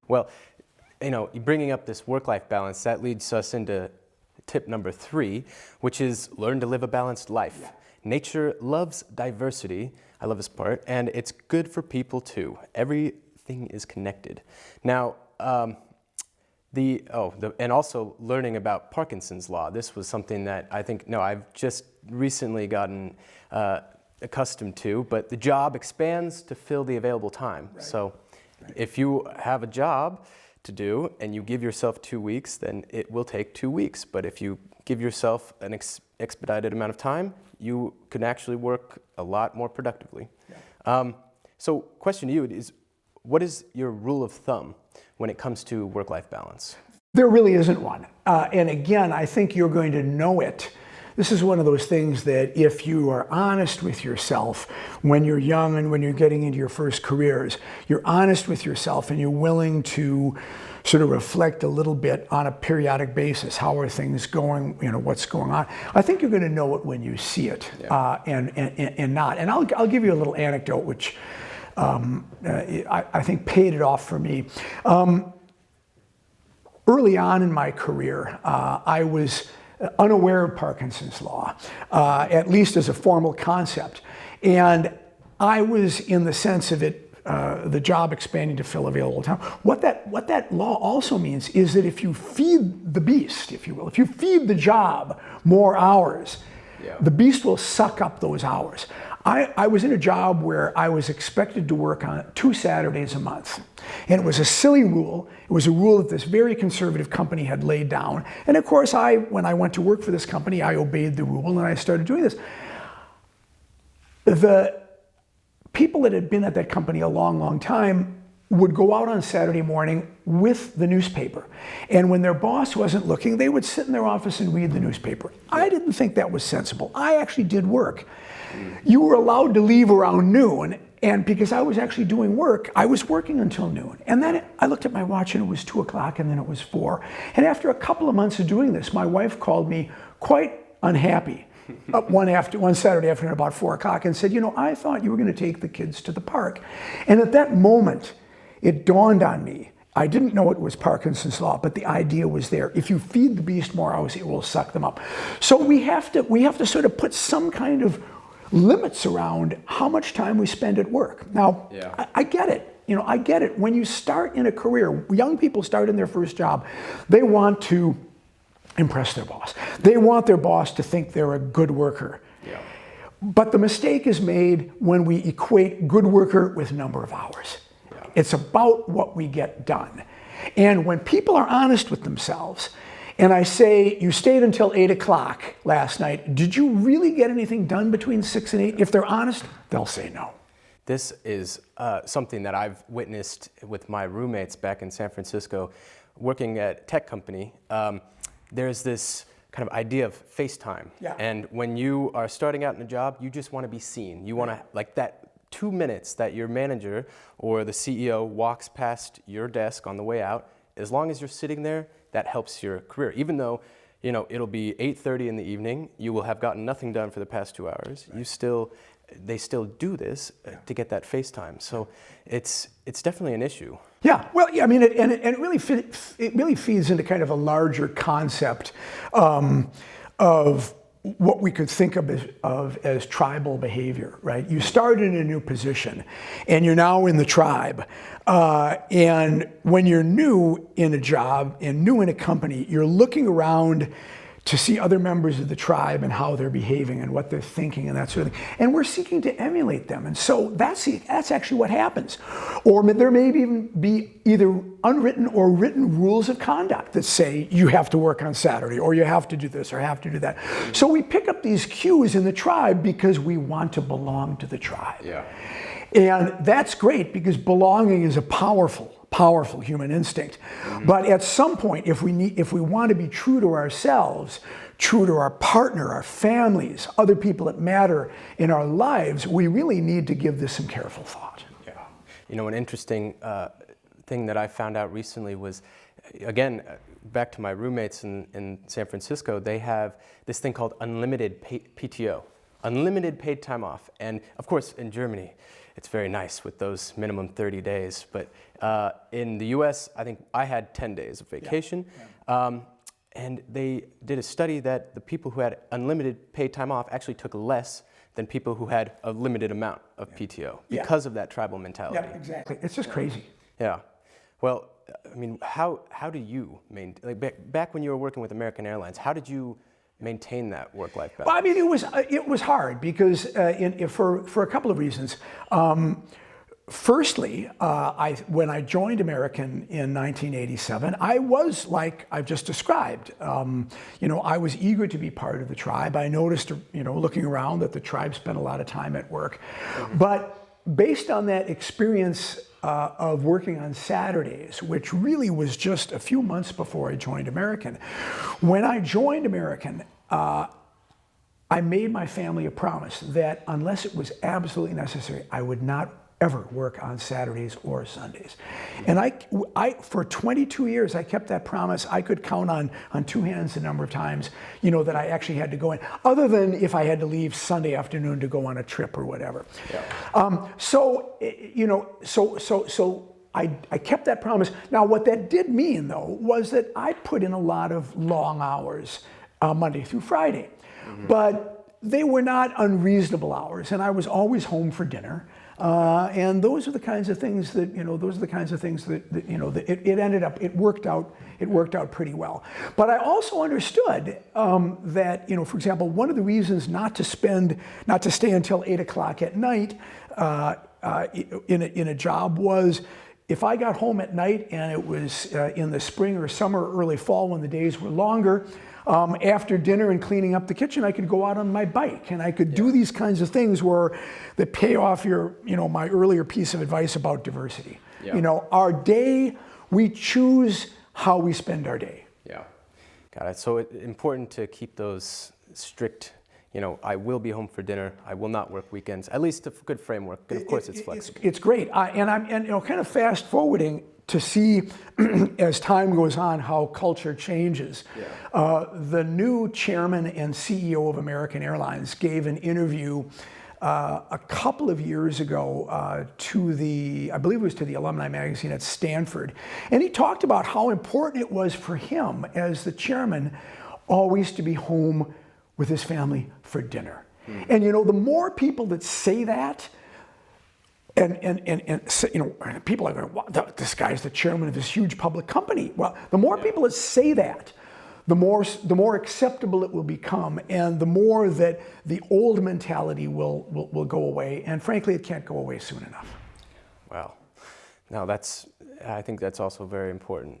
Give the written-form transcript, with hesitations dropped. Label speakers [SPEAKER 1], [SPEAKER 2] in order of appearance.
[SPEAKER 1] Well, bringing up this work-life balance, that leads us into tip number 3, which is learn to live a balanced life. Yeah. Nature loves diversity. I love this part, and it's good for people too. Everything is connected. Now, and also learning about Parkinson's law. This was something that I've just recently gotten accustomed to, but the job expands to fill the available time. Right. So if you have a job to do and you give yourself 2 weeks, then it will take 2 weeks. But if you give yourself an expedited amount of time, you can actually work a lot more productively. Yeah. So question to you is, what is your rule of thumb when it comes to work-life balance?
[SPEAKER 2] There really isn't one. And again, I think you're going to know it. This is one of those things that if you are honest with yourself when you're young and when you're getting into your first careers, you're honest with yourself and you're willing to sort of reflect a little bit on a periodic basis. How are things going? What's going on? I think you're going to know it when you see it. Yeah. And not. And I'll give you a little anecdote which I think paid it off for me. Early on in my career, I was unaware of Parkinson's law, at least as a formal concept. And I was in the sense of it, the job expanding to fill available time. What that law also means is that if you feed the beast, if you will, if you feed the job more hours, yeah, the beast will suck up those hours. I was in a job where I was expected to work on 2 Saturdays a month. And it was a silly rule. It was a rule that this very conservative company had laid down. And of course, when I went to work for this company, I obeyed the rule and I started doing this. The people that had been at that company a long, long time would go out on Saturday morning with the newspaper. And when their boss wasn't looking, they would sit in their office and read the newspaper. I didn't think that was sensible. I actually did work. You were allowed to leave around noon, and because I was actually doing work, I was working until noon. And then I looked at my watch and it was 2 o'clock and then it was 4. And after a couple of months of doing this, my wife called me quite unhappy one Saturday afternoon about 4 o'clock and said, I thought you were going to take the kids to the park. And at that moment, it dawned on me. I didn't know it was Parkinson's law, but the idea was there. If you feed the beast more hours, it will suck them up. So we have to sort of put some kind of limits around how much time we spend at work. Now, yeah. I get it. I get it. When you start in a career, young people start in their first job, they want to impress their boss. They want their boss to think they're a good worker. Yeah. But the mistake is made when we equate good worker with number of hours. Yeah. It's about what we get done. And when people are honest with themselves, and I say, you stayed until 8 o'clock last night, did you really get anything done between 6 and 8? If they're honest, they'll say no.
[SPEAKER 1] This is something that I've witnessed with my roommates back in San Francisco, working at a tech company. There's this kind of idea of FaceTime. Yeah. And when you are starting out in a job, you just want to be seen. You want to, like that 2 minutes that your manager or the CEO walks past your desk on the way out, as long as you're sitting there, that helps your career. Even though, it'll be 8:30 in the evening, you will have gotten nothing done for the past 2 hours. Right. They still do this to get that face time. So it's definitely an issue.
[SPEAKER 2] Yeah, well, yeah, I mean, it really feeds into kind of a larger concept of what we could think of as tribal behavior, right? You start in a new position and you're now in the tribe. And when you're new in a job and new in a company, you're looking around to see other members of the tribe and how they're behaving and what they're thinking and that sort of thing. And we're seeking to emulate them. And so that's actually what happens. Or there may even be either unwritten or written rules of conduct that say you have to work on Saturday, or you have to do this, or have to do that. So we pick up these cues in the tribe because we want to belong to the tribe. Yeah. And that's great because belonging is a powerful human instinct. Mm-hmm. But at some point, if we want to be true to ourselves, true to our partner, our families, other people that matter in our lives, we really need to give this some careful thought.
[SPEAKER 1] Yeah. An interesting thing that I found out recently was, again, back to my roommates in San Francisco, they have this thing called unlimited PTO, unlimited paid time off. And of course, in Germany, it's very nice with those minimum 30 days. But in the US, I think I had 10 days of vacation. And they did a study that the people who had unlimited paid time off actually took less than people who had a limited amount of PTO because of that tribal mentality.
[SPEAKER 2] Yeah, exactly. It's just crazy.
[SPEAKER 1] Yeah. Well, I mean, how do you maintain, like back when you were working with American Airlines, how did you maintain that work-life balance?
[SPEAKER 2] Well, I mean, it was hard because for a couple of reasons. Firstly, when I joined American in 1987, I was like I've just described. I was eager to be part of the tribe. I noticed, looking around, that the tribe spent a lot of time at work. But based on that experience of working on Saturdays, which really was just a few months before I joined American, when I joined American, I made my family a promise that unless it was absolutely necessary, I would not ever work on Saturdays or Sundays. And I for 22 years, I kept that promise. I could count on two hands the number of times, that I actually had to go in, other than if I had to leave Sunday afternoon to go on a trip or whatever. So I kept that promise. Now, what that did mean, though, was that I put in a lot of long hours Monday through Friday. But they were not unreasonable hours, and I was always home for dinner. And those are the kinds of things that, it worked out pretty well. But I also understood that, for example, one of the reasons not to stay until 8 o'clock at night in a job was if I got home at night and it was in the spring or summer or early fall when the days were longer, after dinner and cleaning up the kitchen, I could go out on my bike and I could do these kinds of things that pay off my earlier piece of advice about diversity. Our day, we choose how we spend our day.
[SPEAKER 1] Yeah, got it. So it's important to keep those strict, I will be home for dinner, I will not work weekends, at least a good framework. And of course, it's flexible.
[SPEAKER 2] It's great. And kind of fast forwarding to see as time goes on how culture changes. The new chairman and CEO of American Airlines gave an interview a couple of years ago I believe it was to the alumni magazine at Stanford. And he talked about how important it was for him as the chairman always to be home with his family for dinner. And the more people that say that, and people are going, wow, this guy's the chairman of this huge public company. Well, the more people that say that, the more acceptable it will become, and the more that the old mentality will go away. And frankly, it can't go away soon enough.
[SPEAKER 1] Wow. Now I think that's also very important.